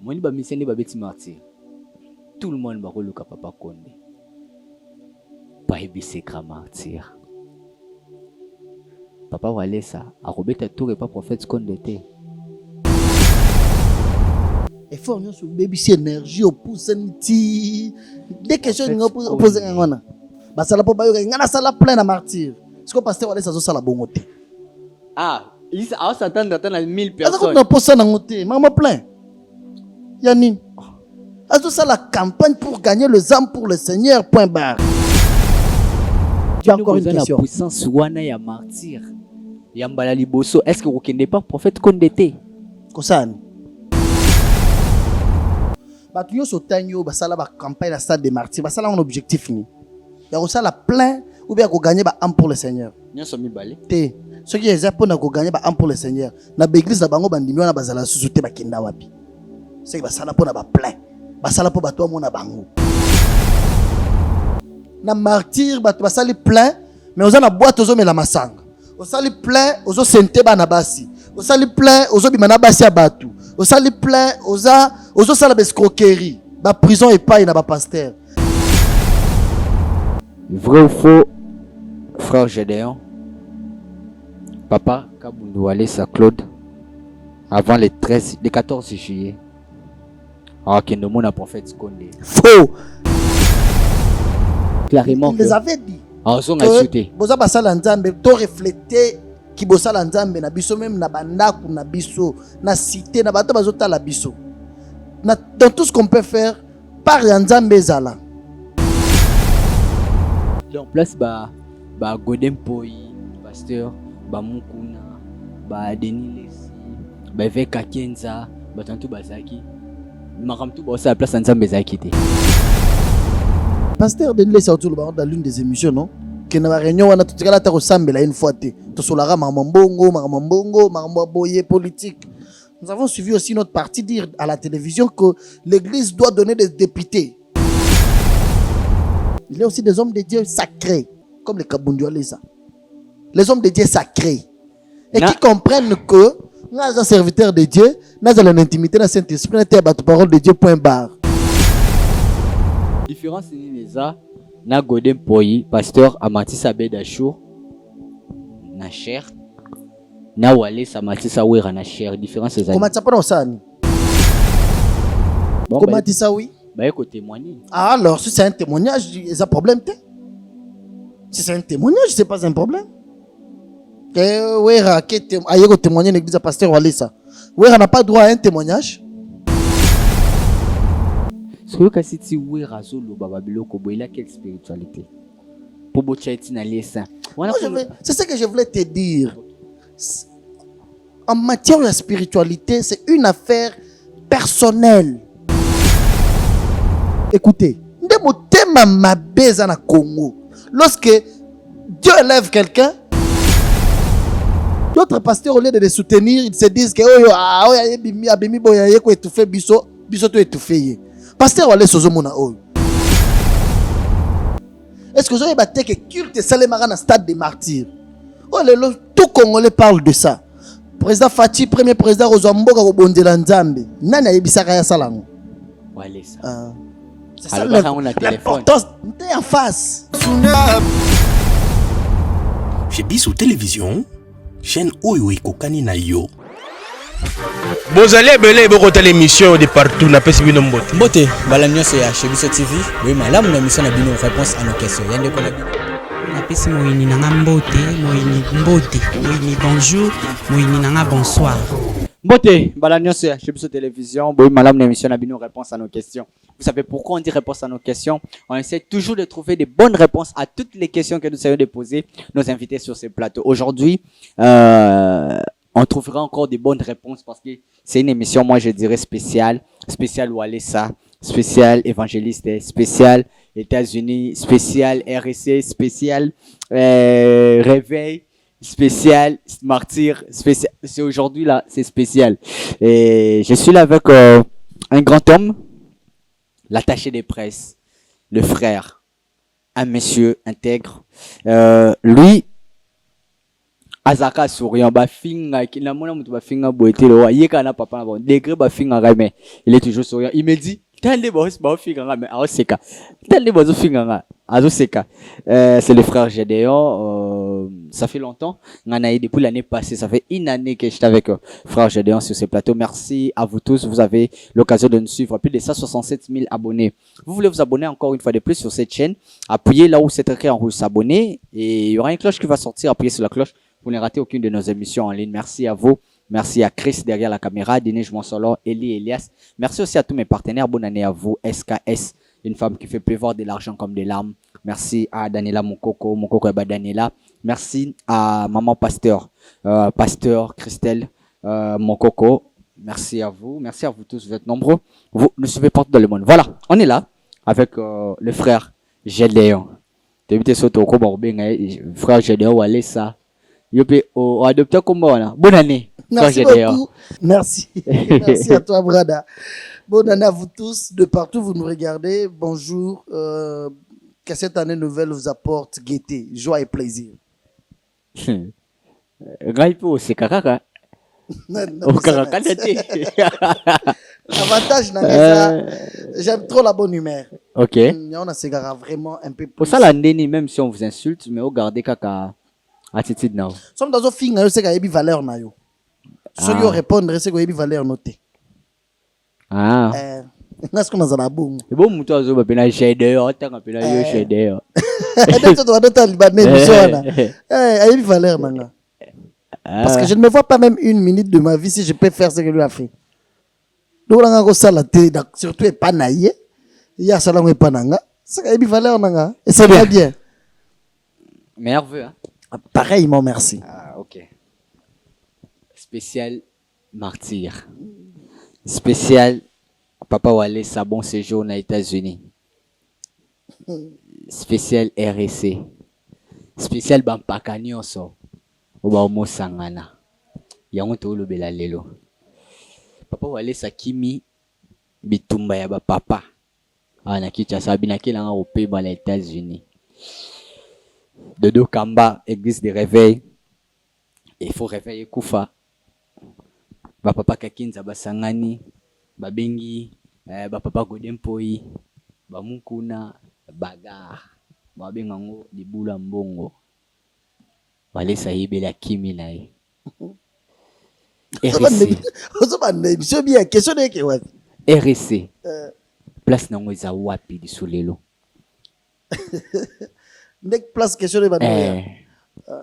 Moi, ba mission ni ba beti martyr. Tout le monde va reluka Papa Condé. Pas ébissé grand martyr. Papa Walesa a robeta tout et pas prophète Condé. Et faut nous sur baby énergie au pouce niti. Des questions nous poser ngana. Ba sala po ba yo ngana sala plein na martyr. Est-ce que pasteur Walesa zo sala bongote? Ah, il s'attend à 1000 personnes. personnes. On a posé na ngote, maman plein. Yani. Est-ce que ça la campagne pour gagner les âmes pour le Seigneur point barre. Tu as encore une question. La puissance wana ya martyr. Yambala liboso, est-ce que vous ne pas prophète Condé? Kosani. Batu yo sotanyo basala ba campagne la stade des martyrs, basala un objectif ni. Ya ko sala plein ou bien ko gagner ba âme pour le Seigneur. Nyoso mibale. Té, ceux qui ont pour na ko gagner ba âme pour le Seigneur. Na ba église na bango bandimi wana bazala susuté ba kenda wapi. C'est que basala pour na ba plein. Basala pour bato mona bango. Na martyr bato basali plein, mais oza na boîte ozo mela masanga. Osali plein ozo sente ba na basi. Osali plein ozo bimana basi ya batu. Osali plein ozo sala escroquerie. Ba prison et pas na ba pasteur. Vrai ou faux, frère Gédéon, Papa Kabundu Walesa Claude, avant les 14 juillet, alors qu'il ne m'a prophète Condé. Faux. Clairement. Il les avait dit. En son ajouté. Boza basala nzambe to refléter ki bosala nzambe na biso même na bandaku na biso na cité na bato bazota la biso. Dans tout ce qu'on peut faire par nzambe ezala. En place ba Godem Poi, pasteur, ba Mukuna, ba Denis Lesi, ba Veka Kenza, ba Tantu Bazaki. Makamtu ba sa place nzambe zaki te. Pasteur Denis Lesi autour dans l'une des émissions non que na réunion wana tout kala ta ressemble une fois te to solara mamambongo boye politique. Nous avons suivi aussi notre parti dire à la télévision que l'église doit donner des députés. Il y a aussi des hommes de Dieu sacrés, comme les Kabundu Walesa. Les hommes de Dieu sacrés. Et qui comprennent que nous sommes serviteurs de Dieu, nous avons l'intimité dans le Saint-Esprit, nous avons la parole de Dieu, point barre. La différence c'est les a na Godem Poi, pasteur Amatissa Bedachour, na cher, na Walesa Amatissa Wera na cher. Différence c'est ça. Comment tu appelles ça? Comment tu ça oui? Bah écoute témoigner. Ah, alors si c'est un témoignage, c'est un problème. Si c'est un témoignage, c'est pas un problème. Wera qui a témoigné l'église de pasteur Walesa. Wera n'a pas droit à un témoignage. Ce que si tu Wera solo bababilo kobo il a quelle spiritualité? Pour bochaiti na lesa. C'est ce que je voulais te dire. En matière de spiritualité, c'est une affaire personnelle. Écoutez, lorsque Dieu élève quelqu'un, d'autres pasteurs au lieu de les soutenir, ils se disent que pasteur wale sozomona oyo. Est-ce que vous avez battu que culte salemara na stade des martyrs? Oh tout Congolais parle de ça. Président Fati, premier président Rozamboka ko bondela nzambe. Nani ayebisaka ya salango? Walesa. C'est ça l'importance en face. J'ai bis sur télévision, chaîne Oyo Kokani na yo. Bozali ebele bokota l'émission de partout na pesi bino mbote. Mbote, bala nyonso ya Chebiso TV. Oui, malamu na mission na bino réponse à nos questions. Yande ko na bino. Na pesi moyini nanga mbote, moyini bonjour, moyini nanga bonsoir. Mbote, bala nyonso ya Chebiso Télévision. Oui, malamu na mission na bino réponse à nos questions. Vous savez pourquoi on dit réponse à nos questions? On essaie toujours de trouver des bonnes réponses à toutes les questions que nous essayons de poser nos invités sur ce plateau. Aujourd'hui, on trouvera encore des bonnes réponses parce que c'est une émission, moi je dirais spéciale. Spéciale Walesa, spéciale évangéliste, spéciale États-Unis, spéciale RSC, spéciale Réveil, spécial Martyr, spécial. C'est aujourd'hui là, c'est spécial. Et je suis là avec un grand homme, l'attaché des presses, le frère, un monsieur intègre. Lui, azaka souriant ba finga ki na mona mutu ba finga boete lo yeka na papa na bon degré ba finga mais il est toujours souriant. Il me dit tande boss ba finga mais a seka tande boss finga azo seka. C'est le frère Gédéon. Ça fait longtemps, nganaï depuis l'année passée, ça fait une année que j'étais avec frère Gédéon sur ce plateau. Merci à vous tous, vous avez l'occasion de nous suivre, plus de 167 000 abonnés. Vous voulez vous abonner encore une fois de plus sur cette chaîne, appuyez là où c'est écrit en rouge s'abonner et il y aura une cloche qui va sortir, appuyez sur la cloche pour ne rater aucune de nos émissions en ligne. Merci à vous. Merci à Chris derrière la caméra, Dinesh Monsolo, Eli Elias. Merci aussi à tous mes partenaires. Bonne année à vous. SKS, une femme qui fait pleuvoir de l'argent comme des larmes. Merci à Daniela Mokoko Eba Daniela. Merci à Maman Pasteur, Pasteur Christelle Mokoko. Merci à vous tous, vous êtes nombreux. Vous nous suivez partout dans le monde. Voilà, on est là avec le frère Gédéon. Frère Gédéon, allez ça. Adopté comme moi. Bonne année. Merci beaucoup. Merci. Merci à toi, Brada. Bonne année à vous tous. De partout, vous nous regardez. Bonjour. Que cette année nouvelle vous apporte gaieté, joie et plaisir. C'est kaka. L'avantage, j'aime trop la bonne humeur. Ok. On a segara vraiment un peu plus. Pour ça, l'année, même si on vous insulte, mais regardez kaka attitude now. Somme dans un film, c'est qu'il y a une valeur na yo. Si vous répondre, c'est qu'il y a une valeur notée. Ah. Est-ce qu'on a la boum? Et bon, muto azo bapena Gédéon, tanga pena yo Gédéon. Est-ce que tu as libanais musona? Il y a une valeur nanga. Parce que je ne me vois pas même une minute de ma vie si je peux faire ce que lui a fait. Donc on a encore ça la télé, surtout pas naïe. Il y a ça là où pas nanga. Ça a une valeur nanga. Et c'est bien bien. Meilleur vœu, hein? Pareillement, merci. Ah, ok. Spécial martyr. Spécial Papa Wale, sa bon séjour aux États-Unis. Spécial RSC. Spécial Bampaka Nyonso. Oba Omo Sangana. Yango to lobela lelo. Papa Wale sa kimi bitumba ya ba papa. Na kicha sabina kilanga ope ba les États-Unis. Dodo Kamba, église de réveil. Il faut réveiller Koufa. Ba papa Kakinza basangani, ba bengi, ba papa Godempoi, ba Mukuna, bagar, ba bengango libula mbongo. Wale sahibe la kimi na ye. RSC. RSC. Place nango eza wapi di solelo. Nek place question de Banoya.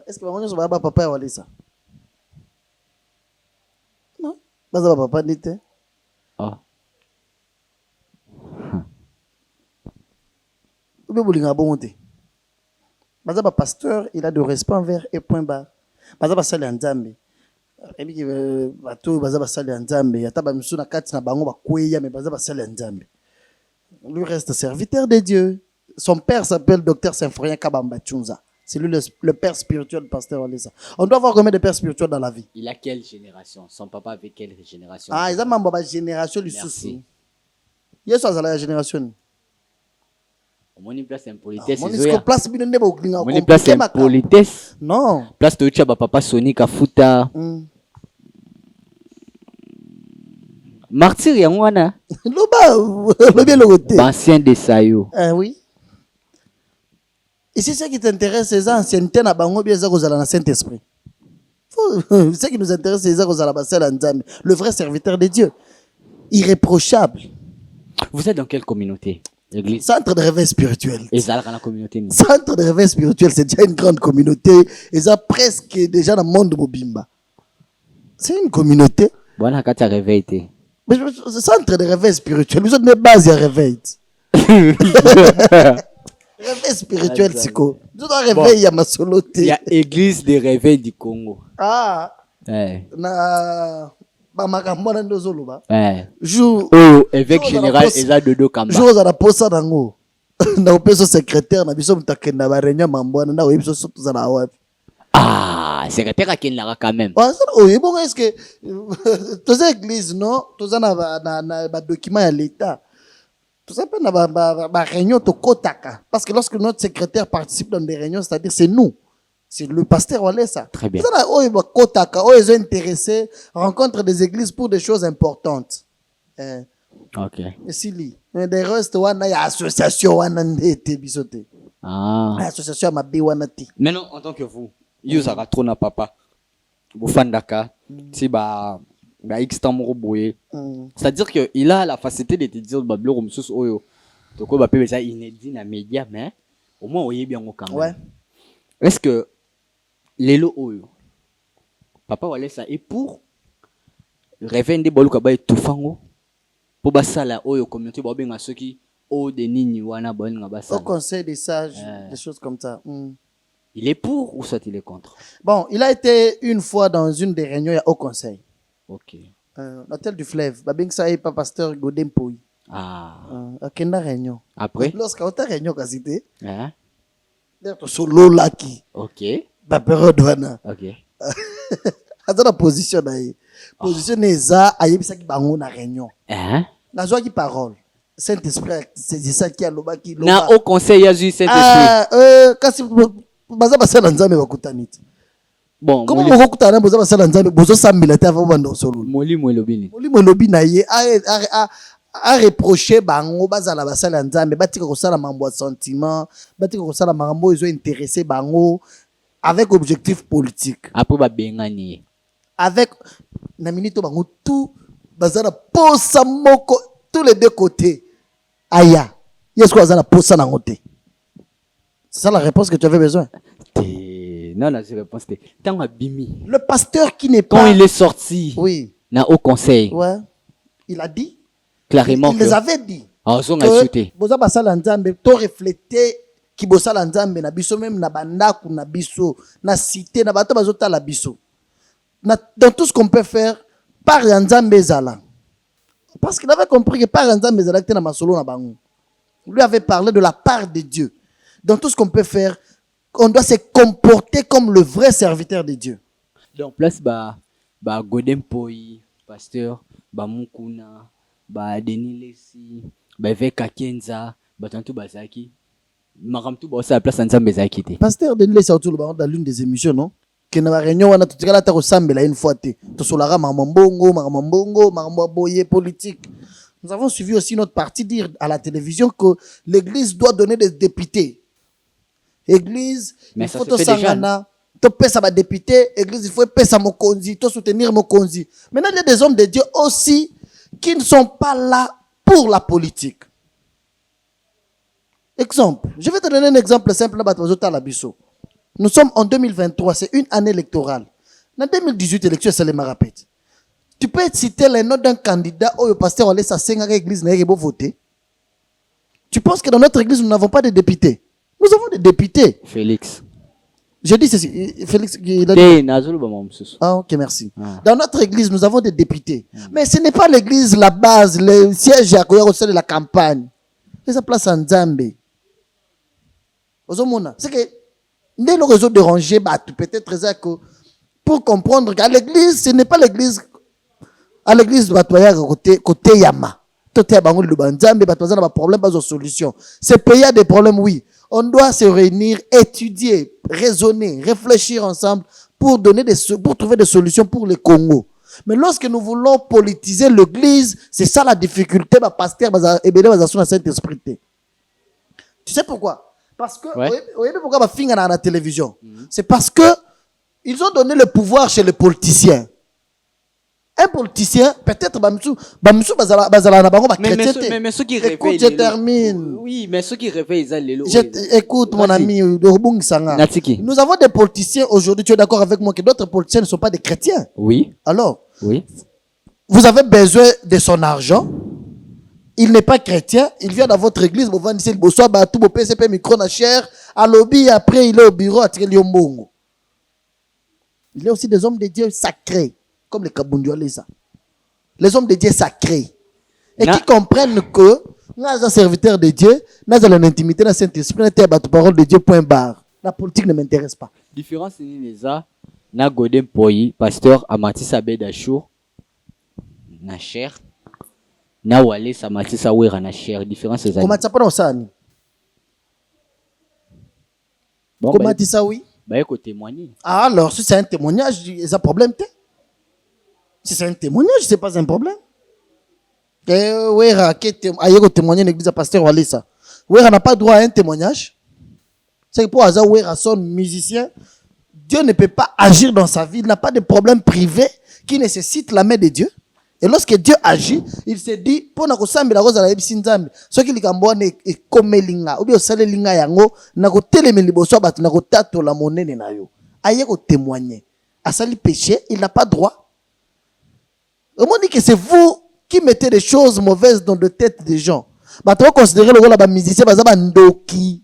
Est-ce que maman va papa Wale ça? Non, pas papa n'était. Ah. Ou bien boulinga bonté. Baza pasteur, il a de respect envers et point barre. Baza ba sali nzambe. Et puis bato baza ba sali nzambe, ata ba misu na kati na bango ba kweya mais baza ba sali nzambe. Lui reste serviteur de Dieu. Son père s'appelle Docteur Symphorien Kabamba Tchunza. C'est lui le père spirituel de Pasteur Walesa. On doit avoir combien de pères spirituels dans la vie? Il a quelle génération? Son papa avait quelle génération? Ah, il a même une génération du souci. Il y a la génération. Mon place impolitesse. Mon place impolitesse. Non. Place de Uchaba papa Sonic Afuta. Martyr Yangwana. Ancien de Sayo. Oui. Ici, ce qui t'intéresse, c'est l'ancienneté na bango bien dans Saint-Esprit. Ce qui nous intéresse, c'est le vrai serviteur de Dieu. Irréprochable. Vous êtes dans quelle communauté? L'église? Centre de réveil spirituel. Et ça, la communauté. Centre de réveil spirituel, c'est déjà une grande communauté. Et ça, presque déjà dans le monde de Mobimba. C'est une communauté. Bon, quand tu as réveillé. Centre de réveil spirituel. Vous êtes mes bases à réveil. Réveil spirituel, c'est quoi? Tu dois réveiller à ma soloté. Il y a église de réveil du Congo. Ah. Na. Bamakamona ndozoloba. Jour. Évêque général Eza Dodo Kamba. Jour à la posa dango. Na opeso secrétaire na biso mutakenda ba réunion mambwana na oyebiso soto za na wapi. Ah, secrétaire à Kenlara quand même. Oui, bon, est-ce que toutes les églises, non, tous en a document à l'État. Tout ça, on a réunion de Kotaka. Parce que lorsque notre secrétaire participe dans des réunions, c'est-à-dire c'est nous. C'est le pasteur Walesa. Très bien. Ils sont intéressés, rencontrent des églises pour des choses importantes. Ok. Mais des restes, il y a association, association ma biwanati. Maintenant, en tant que vous, Yusara Trona Papa, vous fandaka, si X Tamoro Boye. C'est-à-dire qu'il a la facilité de te dire Bablo Romsus Oyo. Donc, on va payer ça inédit dans les médias, mais au moins, on est bien au camp. Ouais. Est-ce que Lelo Oyo, Papa Walesa, est pour revendre des bolos et tout fango pour basa la Oyo communauté, pour bien ceux qui ont des nini wana bon ngabasa. Au conseil des sages, des choses comme ça. Il est pour ou soit il est contre? Bon, il a été une fois dans une des réunions au conseil. Ok. L'hôtel du fleuve. Babing ça est pas pasteur Godem Pouy. Ah. Quelle réunion? Après? Lorsqu'on a réunion, quand c'était. Hein? Solo laki. Ok. La période wana. Ok. Attends la position d'ailleurs. Position neza ayebisa ki bango na réunion. Hein? Na joie qui parole. Saint-Esprit, c'est ça qui a loba qui loba. Na au conseil ya juste Saint-Esprit. Kasi baza basala nzambe bakutaniti. Bon, comment on bakutana baza basala nzambe bozo sambila te avant bando solo. Molimo elobini. Molimo elobi na ye a reproché bango bazala basala nzambe batika kosala mambo ya sentiment, batika kosala mambo ils ont intéressé bango avec objectif politique. Après ba bengani. Avec na minute bango tout bazala posa moko tous les deux côtés. Aya. Yes quoi bazala posa na ngote. C'est ça la réponse que tu avais besoin. Non, la réponse était tant abimi. Le pasteur qui n'est pas. Quand il est sorti. Oui. Na au conseil. Ouais. Il a dit. Clairement. Il les avait dit. Ah, ils ont ajouté. Boza basala nzambe to refléter ki bosala nzambe na biso même na bandaku na biso na cité na bato bazota la biso. Dans tout ce qu'on peut faire par nzambe zala. Parce qu'il avait compris que par nzambe zala était na masolo na bango. Lui avait parlé de la part de Dieu. Dans tout ce qu'on peut faire, on doit se comporter comme le vrai serviteur de Dieu. Donc place Godem Pouy, pasteur, Mukuna, Denis Lessi, Veka Kenza, Tantou Bazaki. Maramtou bossa la place ensemble Bazaki. Pasteur Denis Lessi autour dans l'une des émissions, non? Que na réunion wana tout la ta ressemble une fois té. To solara mamambongo, boye politique. Nous avons suivi aussi notre parti dire à la télévision que l'église doit donner des députés. Église, mais il faut to sangana, to pesa ba député, église il faut pesa mokonzi, to soutenir mokonzi. Maintenant il y a des hommes de Dieu aussi qui ne sont pas là pour la politique. Exemple, je vais te donner un exemple simple là batazo la biso. Nous sommes en 2023, c'est une année électorale. En 2018 élection c'est les marapètes. Tu peux citer les noms d'un candidat où le pasteur allait s'asseoir à l'église n'a pas voté. Tu penses que dans notre église nous n'avons pas de députés? Nous avons des députés. Félix. Je dis ceci. Félix. Ah, ok, merci. Ah. Dans notre église, nous avons des députés. Mais ce n'est pas l'église, la base, le siège à quoi de la campagne. C'est sa place en Zambie. C'est que, dès le réseau de rangées, peut-être que pour comprendre qu'à l'église, ce n'est pas l'église, à l'église de côté Yama. C'est payer des problèmes, oui. On doit se réunir, étudier, raisonner, réfléchir ensemble pour trouver des solutions pour le Congo. Mais lorsque nous voulons politiser l'église, c'est ça la difficulté, pasteur et Saint-Esprit. Tu sais pourquoi? Parce que, vous voyez pourquoi on a la télévision? C'est parce que ils ont donné le pouvoir chez les politiciens. Un politicien, peut-être, mais ceux qui réveillent. Écoute, je termine. Oui, mais ceux qui réveillent, écoute, mon ami, nous avons des politiciens aujourd'hui, tu es d'accord avec moi que d'autres politiciens ne sont pas des chrétiens? Oui. Alors, oui. Vous avez besoin de son argent. Il n'est pas chrétien, il vient dans votre église, vous vendez le bosso, tout le PCP micro na cher, à lobby, après il est au bureau, à tirer le mbongo. Il y a aussi des hommes de Dieu sacrés. Comme les Kabundualesa. Les hommes de Dieu sacrés. Et qui comprennent que, nous sommes serviteurs de Dieu, nous avons l'intimité dans le Saint-Esprit, nous avons la parole de Dieu, point barre. La politique ne m'intéresse pas. Différence, c'est que na Godem Pouy, pasteur Amati Sabé d'Achour, na cher, na Wale Samati Sawera na cher. Différence, c'est ça. Comment tu as pas ça? Comment tu as oui? bah il faut témoigner. Ah, alors, si c'est un témoignage, c'est un problème. Si c'est un témoignage, c'est pas un problème. Wera, qui témoigner l'église à pasteur Walesa. Wera n'a pas droit à un témoignage. C'est pour hasard, Wera son musicien. Dieu ne peut pas agir dans sa vie. Il n'a pas de problème privé qui nécessite la main de Dieu. Et lorsque Dieu agit, il se dit, pour na kosambi la rose la yebisi nzambe. Ce qui likambo ne ekomelinga, ou bien osale linga yango, na ko telemeli boso bat na ko tato la monene na yo. Aye ko témoigner. Asali péché, il n'a pas droit. On dit que c'est vous qui mettez des choses mauvaises dans la tête des gens. Bah, tu vas considérer le rôle de musicien, bah, ça va ndoki.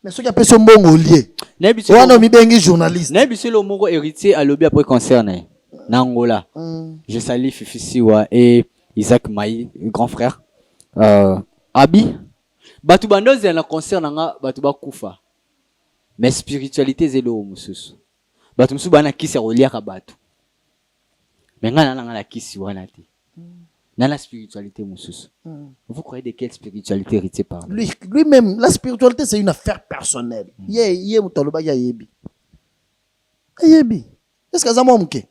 Mais ceux qui appellent ce bon au lieu. On a mis bien journaliste. N'importe le mot héritier à l'objet après concerné. Nangola. Je salue Fifi Siwa et Isaac Maï, grand frère. Abi. Batu bandoze na concert nanga batu bakufa. Mais spiritualité zelo mususu. Batu musu bana kisi rolia ka batu. Mais ngana nanga la kisi wana te. Dans la spiritualité, mususu. Vous croyez de quelle spiritualité héritier par lui-même, la spiritualité, c'est une affaire personnelle. Yebi. Est-ce que ça m'a manqué?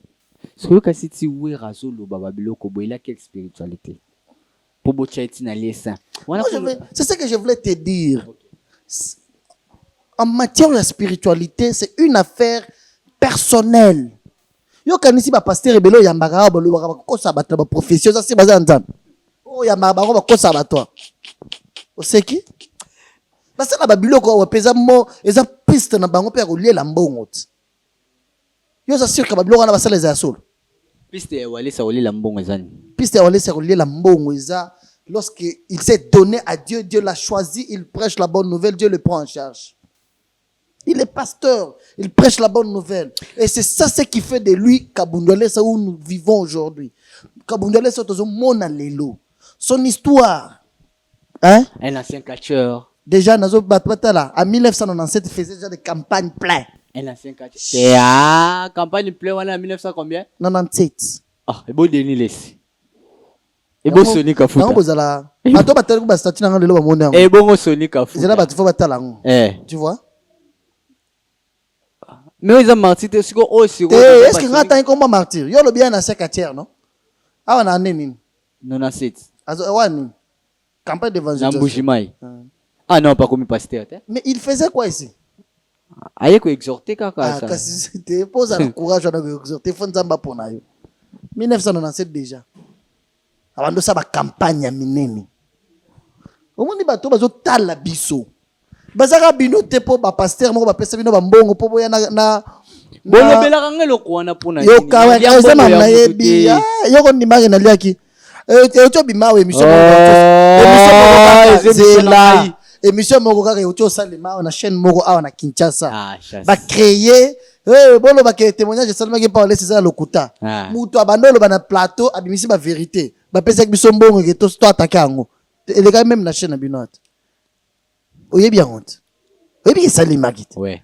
Ce que si tu veux razolo bababilo kobo, il a quelle spiritualité? Pour bochaiti na liesa. C'est ce que je voulais te dire. En matière de spiritualité, c'est une affaire personnelle. Yo kanisi ba pasteur ebelo yambaka ba lo ba ko sabata ba profession ça c'est bazan nzambe. Oh yambaka ba ko sabata. Oseki? Ba sala ba biloko wa peza mo eza piste na bango pe ko liela mbongo. Yo ça sûr que ba biloko na ba sala za solo. Piste ya wale sa liela mbongo ezani. Piste ya wale sa liela mbongo eza lorsque il s'est donné à Dieu, Dieu l'a choisi, il prêche la bonne nouvelle, Dieu le prend en charge. Il est pasteur, il prêche la bonne nouvelle. Et c'est ça ce qui fait de lui Kabundole, ça où nous vivons aujourd'hui. Kabundole, c'est mon allélo. Son histoire. Hein? Un ancien catcheur. Déjà, en 1997, il faisait déjà des campagnes pleines. Un ancien catcheur. Ah, campagne pleine, en 1900 combien? 97. Ah, et beau Denis Lessi. Et beau Sonic à foutre. Et beau Sonic à foutre. Tu vois? Mais ils ont martyr, est-ce que tu as un combat martyr? Il y a le bien à 5 non? Ah, on a un nini? 97. Campagne d'évangélisation. Namboujimaï. Ah non, pas comme pasteur. Mais il faisait quoi ici? Ah, il faut exhorter kaka ça. Ah, c'était pose le courage à exhorter. Il faut nzamba pour nayo. 1997 déjà. Avant de ça, la campagne à mineni. Au moins, il y a tala biso. Bazaka bino te po ba pasteur moko ba pesa bino ba mbongo po boya na bolo bela kangelo kuana pona yo kawa kaza na yebi yo ko ni mari na liaki to bimawe émission moko kaka yo to salima na chaîne moko awa na Kinshasa ba créer bolo ba ke témoignage seulement que parler c'est ça lokuta muto abandolo ba na plateau abimisi ba vérité ba pesa biso mbongo ke to attaquer yango ele ka même na chaîne na bino. Oye bien honte. Oye bien ça les magit. Ouais.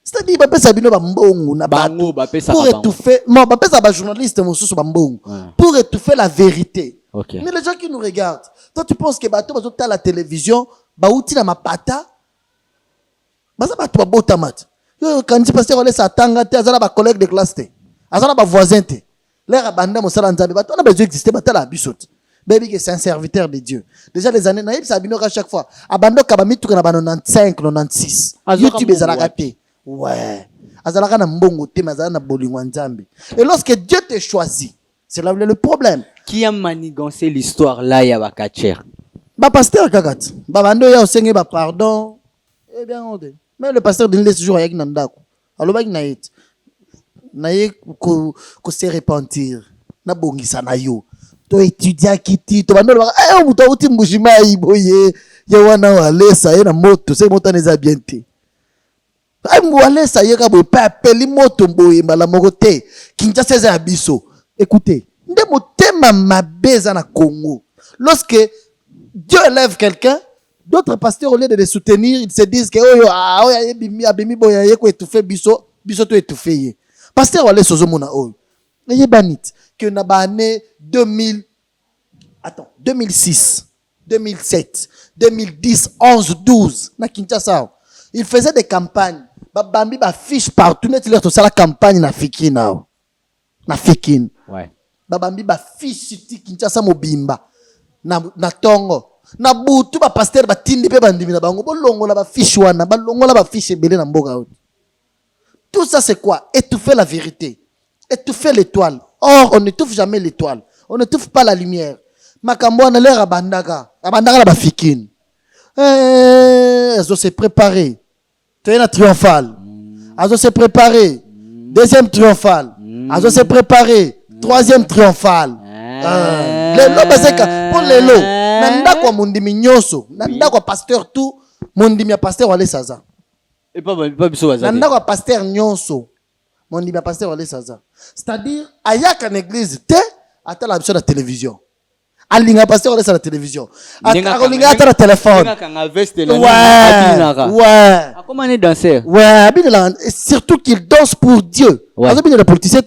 C'est-à-dire ba pesa bino ba mbongo na bango ba pesa pour étouffer non ba pesa ba journaliste mosusu ba mbongo pour étouffer la vérité. Okay. Mais les gens qui nous regardent, toi tu penses que bato bazo ta la télévision ba uti na mapata baza bato ba bota mat. Yo quand tu passer aller sa tanga te azala ba collègue de classe te. Azala ba voisin te. L'air abandé mo sala nzabe bato na besoin exister bata la bisote. Baby que c'est un serviteur de Dieu. Déjà les années naïb ça bino à chaque fois. Abando kabami tout na 95 96. YouTube ezala raté. Ouais. Azala na mbongo te mazala na bolingwa nzambe. Et lorsque Dieu te choisit, c'est là le problème. Qui a manigancé l'histoire là ya bakacher? Ba pasteur kakat. Ba bando ya osenge ba pardon. Eh bien on dit. Mais le pasteur de laisse jour avec nandako. Alors ba naït. Naïe ko se repentir. Na bongisa na yo. To étudiant kiti to bando muto uti mbujima iboye ya wana walesa ye na moto se moto neza bien te ai mwalesa ye ka bo pa peli moto mboye mbala moko te Kinshasa za biso. Écoutez, nde motema mabeza na Congo. Lorsque Dieu élève quelqu'un, d'autres pasteurs au lieu de les soutenir, ils se disent que oh ya bimi abimi boya ye ko étouffer biso to étouffer ye. Pasteur wale sozo mona oyo. Eye banit que na ba année 2006, 2007, 2010, 11, 12 na Kinshasa. Il faisait des campagnes. babambi fiche partout net l'air tout ça la campagne na fikine nao na fikine Ouais. babambi fiche ti Kinshasa mobimba na tongo na butu pasteur batindi pe bandimi na bango bolongola fiche wana balongola fiche belé na mboka out. Tout ça c'est quoi? Étouffer la vérité, étouffer l'étoile. Or on n'étouffe jamais l'étoile, on n'étouffe pas la lumière. Makambo na l'air abandaka la bafikine. Elles ont se préparer. T'es triomphal. Elles ont se préparer. Deuxième triomphal. Elles ont se préparer. Troisième triomphal. Lelo baseka pour lelo. Nanda kwa mundimi nyoso. Nanda kwa pasteur tout. Mundimi ya pasteur wale saza. Et pas biso bazali. Nanda kwa pasteur nyonso. Mundimi ya pasteur wale saza. C'est-à-dire ayaka na église te ata la biso na télévision. Alinga pasteur wale sa la télévision. Alinga ata la téléphone. Ouais. Comment est danseur? Ouais, surtout qu'il danse pour Dieu. Ouais. Bien la politicien.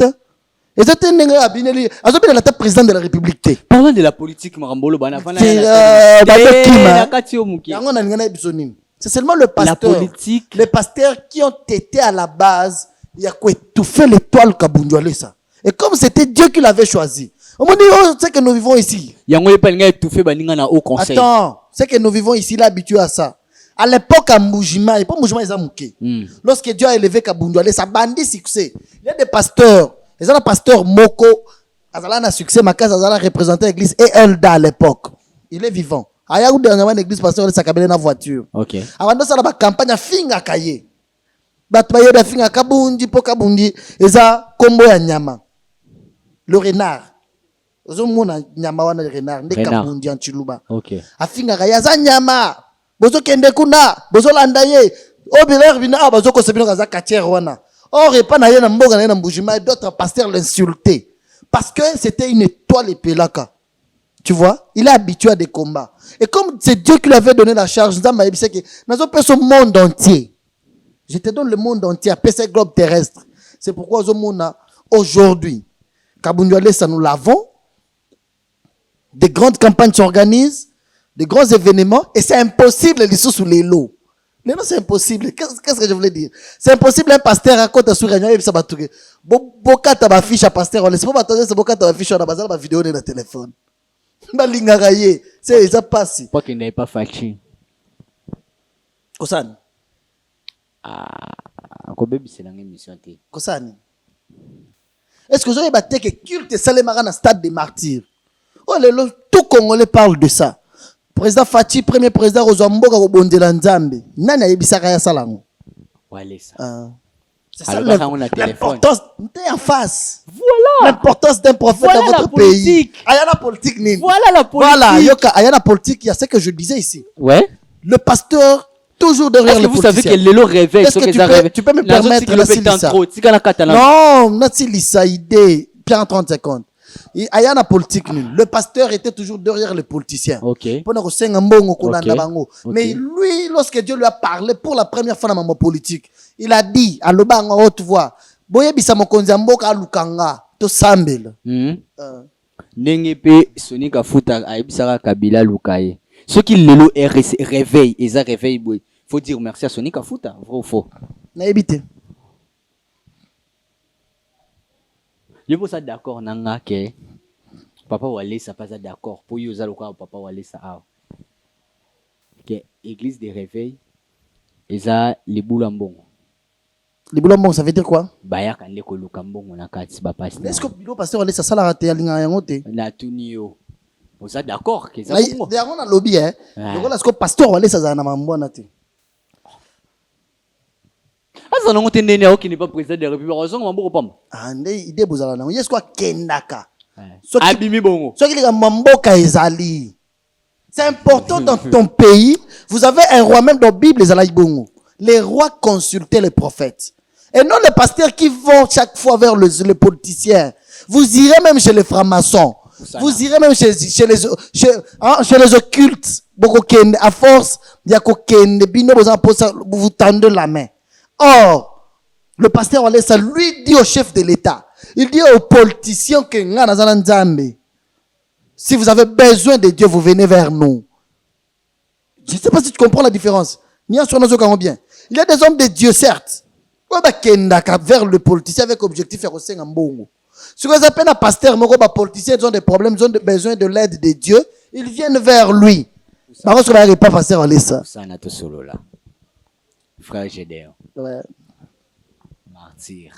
Et c'est un président de la République. Parlons de la politique, Marambolo. C'est seulement le pasteur. La politique. Les pasteurs qui ont été à la base, il y a quoi étouffer l'étoile Kabundoualé ça. Et comme c'était Dieu qui l'avait choisi. On m'a dit, c'est que nous vivons ici. Attends, c'est que nous vivons ici, là, habitués à ça. À l'époque, à Moujima, et pas Moujima, ils ont mouké. Lorsque Dieu a élevé Kabundoualé, ça bandit succès. Il y a des pasteurs. Ils ont un pasteur Moko. Azala a succès, ma case, Azala représentait l'église et Elda à l'époque. Il est vivant. Aya ou dernièrement l'église pasteur, ça cabine dans voiture. Ok. Avant de ça, la campagne a finga kaye. Batmaye da finga kabundi, po kabundi. Eza kombo ya nyama. Le renard. Ozo mona nyama wana le renard. Nde kabundi en chiluba. Ok. A finga kaye, za nyama. Bozo kende kuna. Bozo landaye. Obiler bina, bozo kosebino kaza katière wana. Or, et pas na mboga na Mboujima, d'autres pasteurs l'insultaient. Parce que c'était une étoile et pelaka. Tu vois? Il est habitué à des combats. Et comme c'est Dieu qui lui avait donné la charge, nous avons dit que nous avons ce monde entier. Je te donne le monde entier, après ce globe terrestre. C'est pourquoi aujourd'hui, Kabundoualé, ça nous l'avons. Des grandes campagnes s'organisent, des grands événements, et c'est impossible les sous les lots. Mais non, c'est impossible. Qu'est-ce que je voulais dire? C'est impossible un pasteur raconte sur réunion et ça va tout. Boka ta fiche à pasteur, on laisse pas attendre, c'est boka ta fiche, on a besoin de vidéo dans le téléphone. Balingaraye, c'est ça passe. Pas qu'il n'ait pas fachi. Kosani. Ko bébé c'est une émission té. Kosani. Est-ce que vous avez battu que culte Salemara na stade des martyrs? Oh le tout Congolais parle de ça. Président Fachi, premier président Rozamboka Kobondela Nzambe. Nani ayebisaka ya salango? Wale ça. C'est ça l'importance. T'es en face. Voilà. L'importance d'un prophète Voilà dans votre pays. Ayana politique nini. Voilà la politique. Voilà, yoka ayana politique, il y a ce que je disais ici. Ouais. Le pasteur toujours derrière le politicien. Est-ce que vous savez que Lelo réveille? Est-ce que tu peux me permettre de Silissa? Non, Natsi Lissa, idée, bien en 30 secondes. Ayana politique nul. Le pasteur était toujours derrière les politiciens. Ok. Mais lui, lorsque Dieu lui a parlé pour la première fois dans ma politique, il a dit à l'oba en haute voix, Boye bisa mokonzi mboka lukanga to sambela. Ndenge pe Sonika Futa aibisaka Kabila lukaye. Ce qui Lelo réveille, et ça réveille boy. Faut dire merci à Sonika Futa, vrai ou faux? Na ebité. Je veux ça d'accord nanga ke papa Wale ça pas ça d'accord pour yo za lokwa papa Wale ça a. Que église de réveil et ça les boulambongo. Les boulambongo ça veut dire quoi? Baya kande ko lukambongo na kati ba pasteur. Est-ce que le pasteur Wale ça sala raté alinga yango te? Na tunio. Vous êtes d'accord que ça bongo? D'ailleurs on a lobby hein. Donc là ce que pasteur Wale ça na mambona te. Asa non tendene au qui n'est pas président de la République raison mambo pam. Ah ndé idée bozala na. Yes quoi kendaka. Abimi bongo. Ce qui les mamboka ezali. C'est important dans ton pays. Vous avez un roi même dans la Bible les alaïbongo. Les rois consultaient les prophètes. Et non les pasteurs qui vont chaque fois vers les politiciens. Vous irez même chez les francs-maçons. Vous irez même chez les occultes. À force, vous tendez la main. Or, le pasteur Walesa lui dit au chef de l'État, il dit aux politiciens que si vous avez besoin de Dieu, vous venez vers nous. Je ne sais pas si tu comprends la différence. Il y a des hommes de Dieu, certes. oyo bakendaka vers le politicien avec objectif ya kosenga mbongo. Si vous appelez un pasteur, les politiciens ont des problèmes, ils ont besoin de l'aide de Dieu, ils viennent vers lui. Par contre, ce n'est pas pasteur à ça. Ça n'a tout solo là. Frère Gédéon. Ouais. Martyr.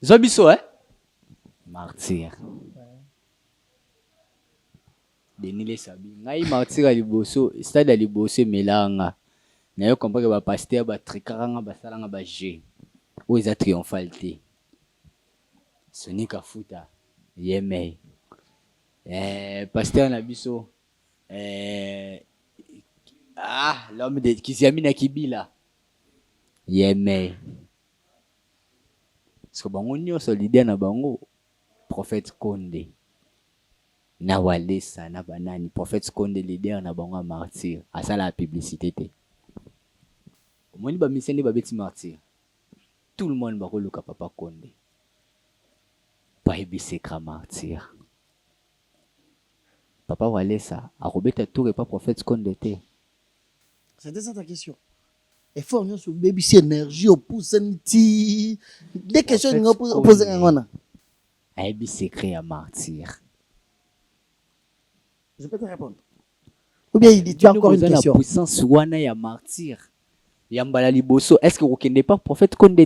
Zobiso, hein? Martyr. Denis les sabi. Ngai martyr à liboso, stade à liboso melanga. Nayo comprendre que ba pasteur ba trikaranga ba salanga ba G. Ou ils a triomphalité. Sonic Afuta, Yemei. Pasteur Nabiso. L'homme de Kiziamina Kibila. Yemei. Parce que bango nyonso leader na bango prophète Konde. Na Walesa na banani prophète Konde leader na bango martyr. Asa la publicité te. Omoni ba misende ba beti martyr. Tout le monde ba ko luka papa Konde. Pas secret martyr. Papa Walesa, a Robert Tour et pas prophète Konde. C'était ça ta question. Il faut que nous baby énergie au pouce des questions nous poser ngona. A secret à martyr. Je peux te répondre. Ou bien il dit tu as encore une question. La puissance wana ya martyr. Yambala liboso, est-ce que vous connaissez pas prophète Konde?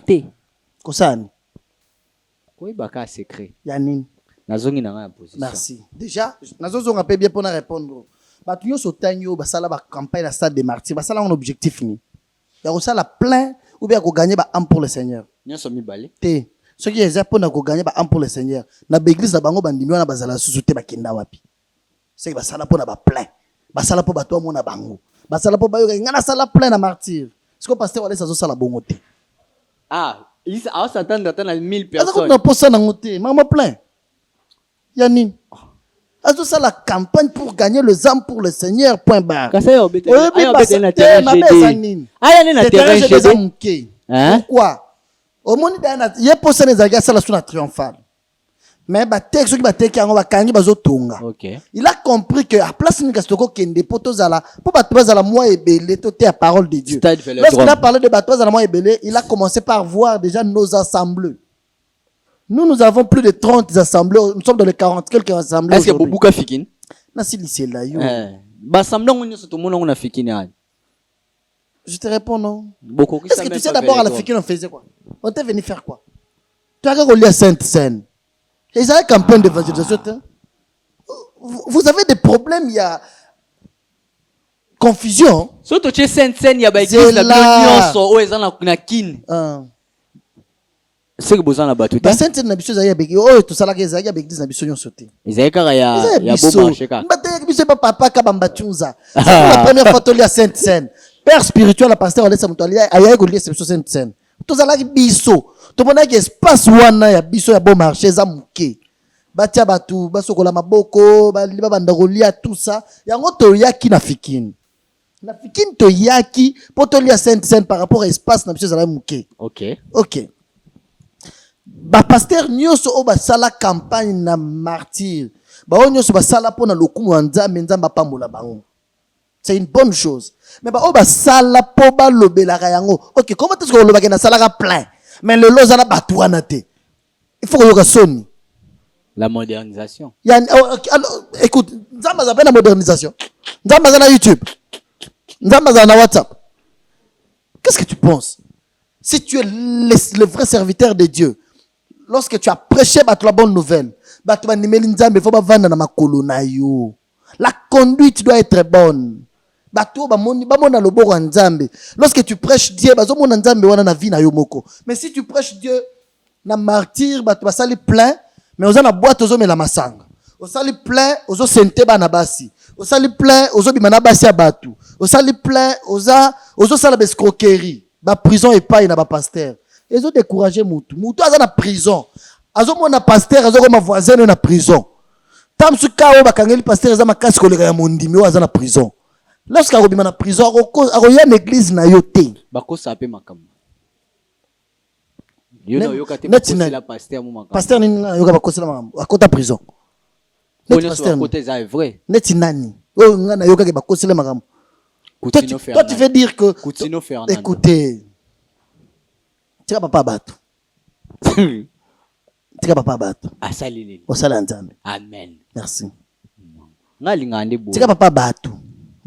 Kosani. Oui, baka secret. Yanine. Nazongi na nga position. Merci. Déjà, nazozonga pe bien pour répondre. Batu yo sotanyo basala ba campagne la stade des martyrs, basala un objectif ni. Ya ko sala plein ou bien ko gagner ba âme pour le Seigneur. Nyonso mibale. Te. Ce qui est pour na ko gagner ba âme pour le Seigneur. Na l'église na bango bandimi wana bazala susu te bakenda wapi. C'est que basala pour na ba plein. Basala pour bato mona bango. Basala pour ba yo ngana sala plein na martyr. Ce que pasteur wale sazo sala bongo te. Ah, il s'attend à 1000 personnes. Est-ce que tu as ça dans côté? Maman plein. Yanine. Est-ce que ça la campagne pour gagner les âmes pour le Seigneur, point barre. Pourquoi? Au monde il y a pour ça les agars ça la sous la triomphale. Mais ba texte qui ba teki yango ba kangi bazo tonga. OK. Il a compris que à place ni kastoko kende poto zala pour ba toza la moi et belé to la parole de Dieu. Lorsqu'il a parlé de bateau zala moi et belé, il a commencé par voir déjà nos assemblées. Nous avons plus de 30 assemblées, nous sommes dans les 40 quelques assemblées. Est-ce que Boubouka Fikine? Nasi lycée là yo. Assemblée on est tout le monde on a Fikine. Je te réponds non. Est-ce que tu sais d'abord à la Fikine on faisait quoi? On était venu faire quoi? Tu as regardé Sainte Seine. Ils avaient une campagne d'évangélisation. Vous avez des problèmes, il y a confusion. Surtout chez Sainte-Seine, il y a des églises là où ils ont na kin. C'est que besoin là-bas tout. Sainte-Seine na biso za yabeki. Oh tout ça là que za yabeki na biso nyonso te. Ils avaient kara ya bon marché ka. Mbate biso pas papa ka bambatunza. C'est la première fois toli à Sainte-Seine. Père spirituel la pasteur Alessa Mutali aya ko lier biso Sainte-Seine. Tout ça là biso. To mona que espace wana ya biso ya bon marché za muke. Batia batu basokola maboko baliba bandakolia tout ça yango to yaki na Fikine. Na Fikine to yaki potoli ya Sainte-Seine par rapport à espace na biso za muke. OK. Ba pasteur nyonso o ba sala campagne na martyr. Ba o nyonso ba sala pona lokumu nzambe nzamba pambola bango. C'est une bonne chose. Mais ba o ba sala po ba lobelaka yango. OK, comment est-ce que lobaka na sala plein? Mais le loza na batuana te. Il faut que yoka soni. La modernisation. Alors, écoute, nzamba za la modernisation. Nzamba za na YouTube. Nzamba za na WhatsApp. Qu'est-ce que tu penses? Si tu es le vrai serviteur de Dieu, lorsque tu as prêché la bonne nouvelle, la conduite doit être bonne. Lorsque tu prêches Dieu, mais si tu prêches Dieu, na martyr, tu vas plein, mais on a boîte aux hommes et la masanga. On sali plein, aux os sente bana basi. On sali plein, aux obi manabasi abatu. On sali plein, aux os sala escroquerie. Ba prison et pas na ba pasteur. Ils ont découragé Moutou. Moutou a na prison. Azo mona pasteur, azo comme voisin na prison. Tam su kao ba kangeli pasteur za makasi koleka ya mondimi wa za na prison. Lorsqu'il a na prison, a une église na yote. Bako sape makam. Yo na yoka te la pasteur mu makam. Pasteur ni na yoka bako sala makam. Akota prison. Net pasteur côté ça est vrai. Net nani. Oh nga na yoka ke bako sala makam. Toi tu veux dire que écoutez, tika papa bato tika papa bato Asalili. osala nzambe. Amen. Merci. Ngalinga ande bo. Tika papa bato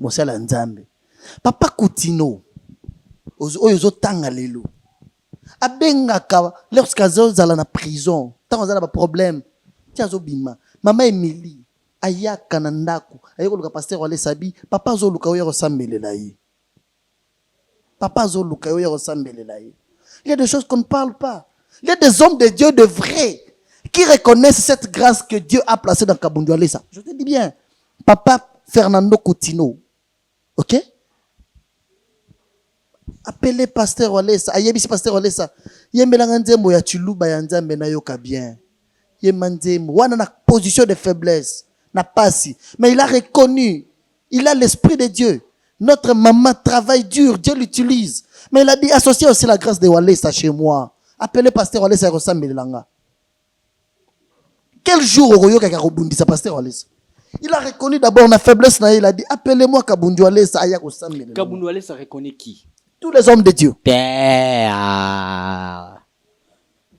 osala nzambe. Papa Coutinho oyo ozotanga lelo abengaka lorsque azozala na prison ntango aza na baproblème ti azobima mama Emily ayaka na ndako aye koluka paster wale sabi papa azoluka oyo kosambelela ye. Papa azoluka oyo kosambelela ye. Il y a des choses qu'on ne parle pas. Il y a des hommes de Dieu de vrais qui reconnaissent cette grâce que Dieu a placée dans Kabundu Alessa. Je te dis bien, Papa Fernando Coutinho, ok? Appelez pasteur Alessa, ayebisi pasteur Alessa. Yembelanga nzembo ya chuluba ya nzambe na yoka bien. Yemanzembo wana na position de faiblesse, na pasi, mais il a reconnu, il a l'esprit de Dieu. Notre maman travaille dur, Dieu l'utilise. Mais il a dit, associez aussi la grâce de Walesa chez moi. Appelez pasteur Walesa et Rosambe. Quel jour Oroyo Kakarobundi, ça pasteur Walesa? Il a reconnu d'abord ma faiblesse, il a dit, appelez-moi Kabundi Walesa Aya Rosambe. Kabundi Walesa reconnaît qui? Tous les hommes de Dieu.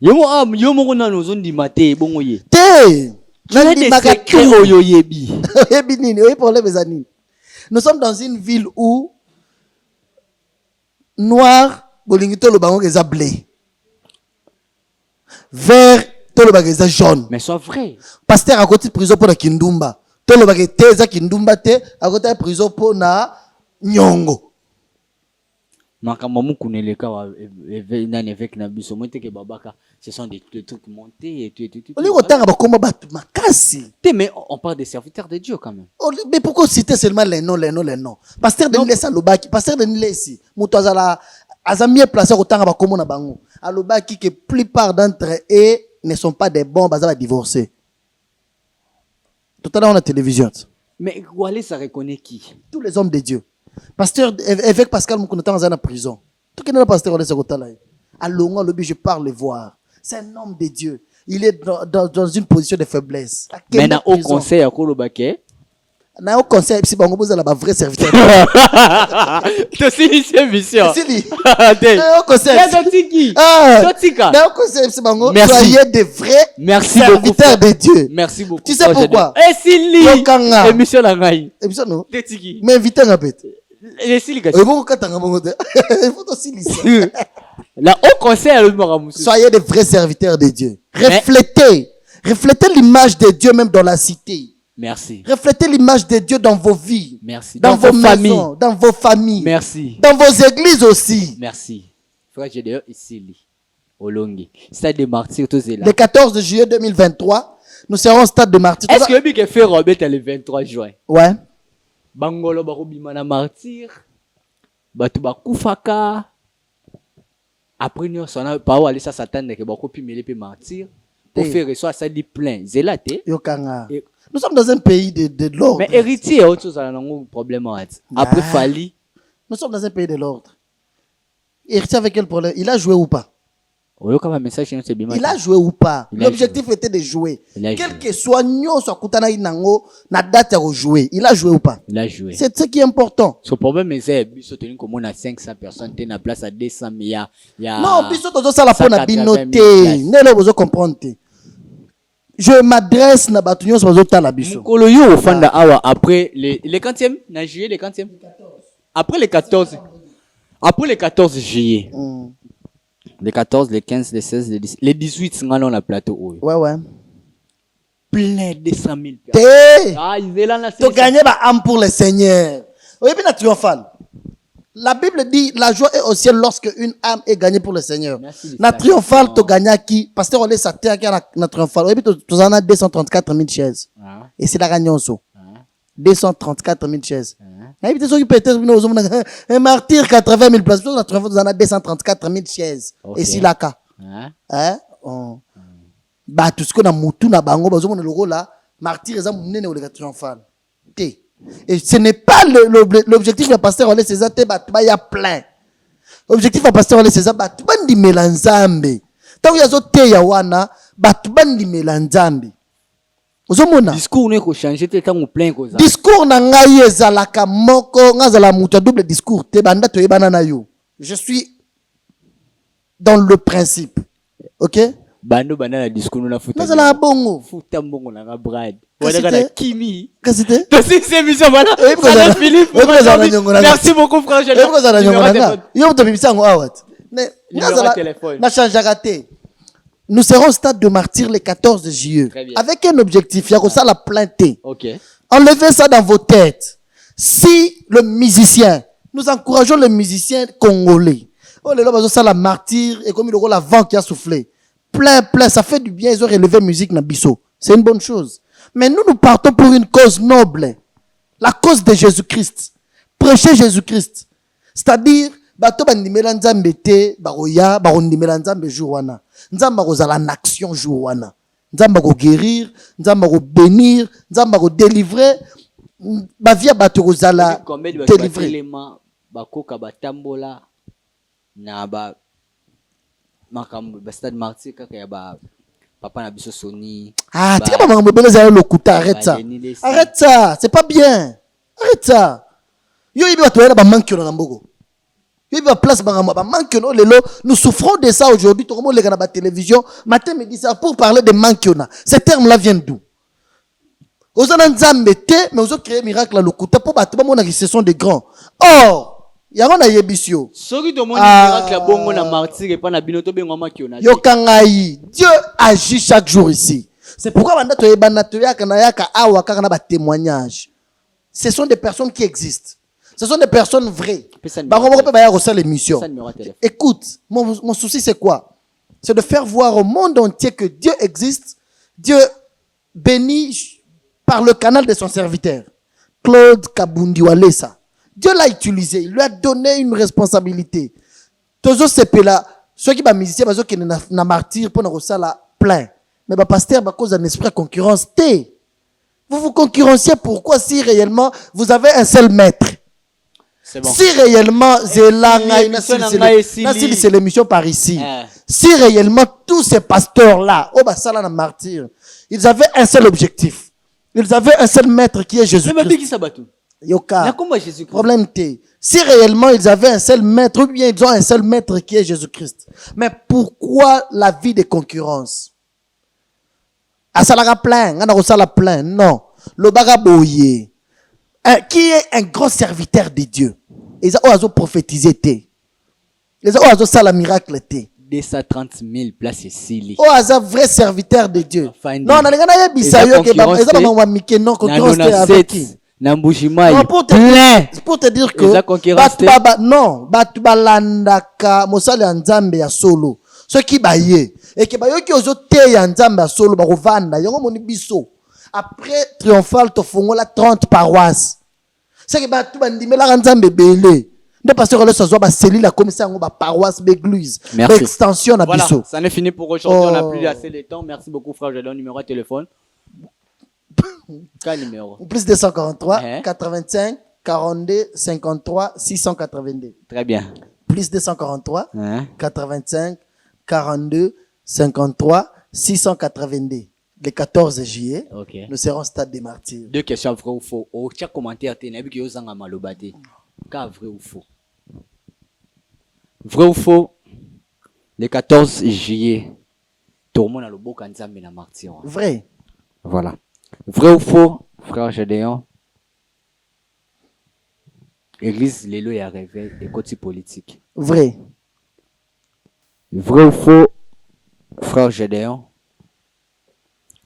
Yomo na no zone di mate bongo ye. Te! Nani secret oyo yebi. Yebi nini, oyo problème ezani. Nous sommes dans une ville où noir, bolingito le bango keza blé. Vert, to le bageza jaune. Mais soit vrai. Pasteur à côté de prison pour la Kindumba. To le bagete za Kindumba te, à côté de prison pour na Nyongo. Makambo mukuneleka wa nani avec na biso monte ke babaka, ce sont des trucs montés et tout. On est autant à bakoma batu makasi. Mais on parle des serviteurs de Dieu quand même. Mais pourquoi citer seulement les noms? Pasteur de Nilesa Lobaki, pasteur de Nilesi, Moutouazala, Azamie placé autant à bakoma na bango. À Lobaki que plupart d'entre eux ne sont pas des bons, bazala divorcés. Tout à l'heure on a la télévision. Mais Wale ça reconnaît qui? Tous les hommes de Dieu. Pasteur, évêque Pascal Moukounatan est en prison. Tout qui n'est pas pasteur, on est sur le à Longa, je parle le voir. C'est un homme de Dieu. Il est dans une position de faiblesse. Mais dans au conseil à Kolobake. Dans au conseil, si on a un vrai serviteur. Tu sais, c'est mission. Dans au conseil. Dans au conseil, si on soyez de vrais serviteurs de Dieu. Merci beaucoup. Tu sais pourquoi? Eh, Sili. Émission la gagne. Émission non. Tetiki. Mais invitez un peu. Les Sili. Il faut aussi lire. Là, au conseil, soyez de vrais serviteurs de Dieu. Reflétez l'image de Dieu même dans la cité. Merci. Reflétez l'image de Dieu dans vos vies. Merci. Dans vos maisons, dans vos familles. Merci. Dans vos églises aussi. Merci. Frère Gédéon ici, Olongi. Stade de martyrs, tous est là. Le 14 juillet 2023, nous serons au stade de martyrs. Est-ce que Biké fait Robert le 23 juin? Ouais. Bangolo Barobimana martyr. Batuba Koufaka. Après, nous sommes pas allé ça Satan que beaucoup pu mêler puis martyr. Pour faire reçoit ça dit plein. Zélate. Yokanga. Nous sommes dans un pays de l'ordre. Mais héritier, autre chose, on a un problème. Après, Fali. Nous sommes dans un pays de l'ordre. Héritier avec quel problème? Il a joué ou pas? Il a joué ou pas? L'objectif était de jouer. Quel que soit nous, soit Koutana Inango, na date à jouer. Il a joué ou pas? Il a joué. C'est ce qui est important. Ce problème, c'est que comme on a 500 personnes, tu as place à 200 milliards. Non, biso tozo sala po na binoté. Nelo bozo comprendre. Je m'adresse na batunyo bozo tala biso. Kolo yo fanda awa après le 40e, na juillet le 40e. Après le 14. Après le 14 juillet. Le 14, le 15, le 16, le 17, le 18, c'est dans le plateau. Ouais. Plein de 100 000 personnes. Ah, ils sont là. Tu gagnes ma âme pour le Seigneur. Oui, bien triomphal. La Bible dit la joie est au ciel lorsque une âme est gagnée pour le Seigneur. Na triomphal, tu gagnes qui? Pasteur, on est sa terre qui a na triomphal. Oui, tu en as 234 000 chaises. Et c'est la gagnance. 234 000 chaises. Un martyr 80 000 places. Vous en avez 234 000 chaises. Et si la cas. Bah, tout ce qu'on a moutou na bango, bah, on a le rôle là. Martyr, ils ont mené au triomphal. Et ce n'est pas l'objectif de pasteur Olé César, il y a plein. L'objectif de pasteur Olé César, tu vas di melanzambe. Tant qu'il y a zote ya wana, tu vas di melanzambe. Discours n'est qu'au changer, t'es tant ou plein cause. Discours na ngai ezalaka moko, ngazala muta double discours. Te banda to ebana na yo. Je suis dans le principe. Ok? Bando banana discours na futa. Nous allons bongo. Futa mbongo na brad. Qu'est-ce Wana que kana c'était? Kimi. Qu'est-ce que c'était? Donc c'est émission voilà. Oui, parce Alain que- Philippe. oui, parce que Alain Nyongo Merci beaucoup frère. Et pourquoi ça n'a Numéro pas de téléphone. Yo to bimisa ngo awat. Numéro de téléphone. Na change raté. Nous serons au stade de martyr le 14 juillet. Très bien. Avec un objectif, il y a ça la plainte. OK. Enlevez ça dans vos têtes. Si le musicien, nous encourageons les musiciens congolais. Oh, les gens, ça la martyr et comme il y a la vent qui a soufflé. Plein, ça fait du bien. Ils ont relevé musique dans Bisso. C'est une bonne chose. Mais nous partons pour une cause noble. La cause de Jésus-Christ. Prêcher Jésus-Christ. C'est-à-dire, bato bandimela nzambe te, baroya, barondimela nzambe jour wana. Nzamba kozala en action jour wana. Nzamba ko guérir, nzamba ko bénir, nzamba ko délivrer. Bavia bato kozala Combien de délivrer. éléments bakoka batambola na ba makambo ba stade martyr kaka ya ba papa na biso Sony. Ah, ba- tika ba makambo bele za lokuta, arrête ça. Denis Lessi. Arrête ça, c'est pas bien. Arrête ça. Yo ibi bato yana ba manque na mboko. Yo ibi ba place ba manque no lelo, nous souffrons de ça aujourd'hui, tout le monde na ba télévision, matin midi ça pour parler de manque na. Ces termes là viennent d'où? Ozana nzambe te, mais ozo créer miracle à lokuta pour bato ba mona qui ce sont des grands. Or, yango na yebisio. Soki to moni Ah. miracle ya bongo na martyr et pas na bino to bengo makiona. Yokangai, Dieu agit chaque jour ici. C'est pourquoi banda to yebana to yaka na yaka awa kaka na ba témoignage. Ce sont des personnes qui existent. Ce sont des personnes vraies. Personne Bah, on peut pas y avoir l'émission. Personne n'aura téléphone. Écoute, mon souci c'est quoi? C'est de faire voir au monde entier que Dieu existe. Dieu bénit par le canal de son serviteur, Claude Kabundi Walesa. Dieu l'a utilisé, il lui a donné une responsabilité. Tozo sepela, ceux qui ba musicien bazo qui na martyr pour na la plein. Mais ba pasteur ba cause d'un esprit de concurrence té. Vous vous concurrenciez pourquoi si réellement vous avez un seul maître? C'est bon. Si réellement l'émission c'est l'émission par ici. Ah. Si réellement tous ces pasteurs là, oh bah ça là na martyr, ils avaient un seul objectif. Ils avaient un seul maître qui est Mais Jésus-Christ. biki sabatu. Na Yoka. komba Jésus-Christ. Problème T. Si réellement ils avaient un seul maître, ou bien ils ont un seul maître qui est Jésus-Christ. Mais pourquoi la vie de concurrence? Ah, ça la plein, ça la plein. Non. Le bagaboye. Qui est un grand serviteur de Dieu. Ils ont prophétisé T. Ils ont ça la miracle T. 230 000 places ici. Oh, un vrai serviteur de Dieu. Enfin, Non, on a les bisayo que non, concurrence avec qui? Nambushima Non, plein. pour te dire que Eza concurrence te. non, batu balandaka mosala ya nzambe ya solo. Ceux qui baye et que bayoki ozo te ya nzambe ya solo ba kovanda yango moni biso. Après triomphal to fongola 30 paroisses. C'est que batu bandimela nzambe belé. Ne pasteur le sozo ba cellule la commissaire ngo ba paroisse l'église. Merci. Extension na Voilà, biso. ça en est fini pour aujourd'hui. On n'a Oh. plus assez de temps. Merci beaucoup, frère. J'ai donné le numéro de téléphone. Quel numéro? Plus 243 Hein? 85 42 53 682. Très bien. Plus 243 Hein? 85 42 53 682. Le 14 juillet, Ok. nous serons au stade des martyrs. Deux questions, vrai ou faux. Au chat commentaire, tu n'as vu que vous avez malobate. Car vrai ou faux? Vrai ou faux? Le 14 juillet, tout le monde a le beau kanzambe na martyr. Vrai. Voilà. Vrai ou faux, frère Gédéon? Église Lélo est arrivé et côté politique. Vrai. Vrai ou faux, frère Gédéon?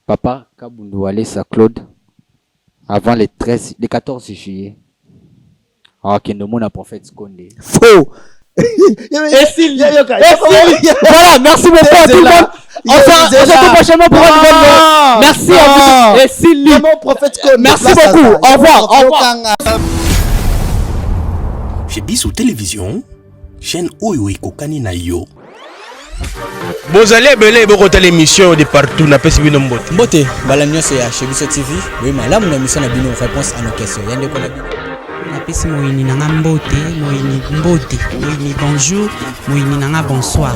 Papa Kabundu Alessa Claude, avant le 14 juillet. Ah, qui nous a prophète Condé. Faux. Voilà, merci beaucoup à tout le monde. On se retrouve prochainement pour une nouvelle. Merci à vous. Et Sylvie. Merci beaucoup. Au revoir. Au revoir. Chez Bissou Télévision, chaîne Oyo Ekokani na yo. Bozali ebele bokotala émission de partout na pesi bino mbote. Mbote, bala nyonso ya chez Biso TV. Oui, malamu na mission na bino réponse à nos questions. Yande ko na bino. napesi moyini nanga mbote moyini bonjour moyini nanga bonsoir.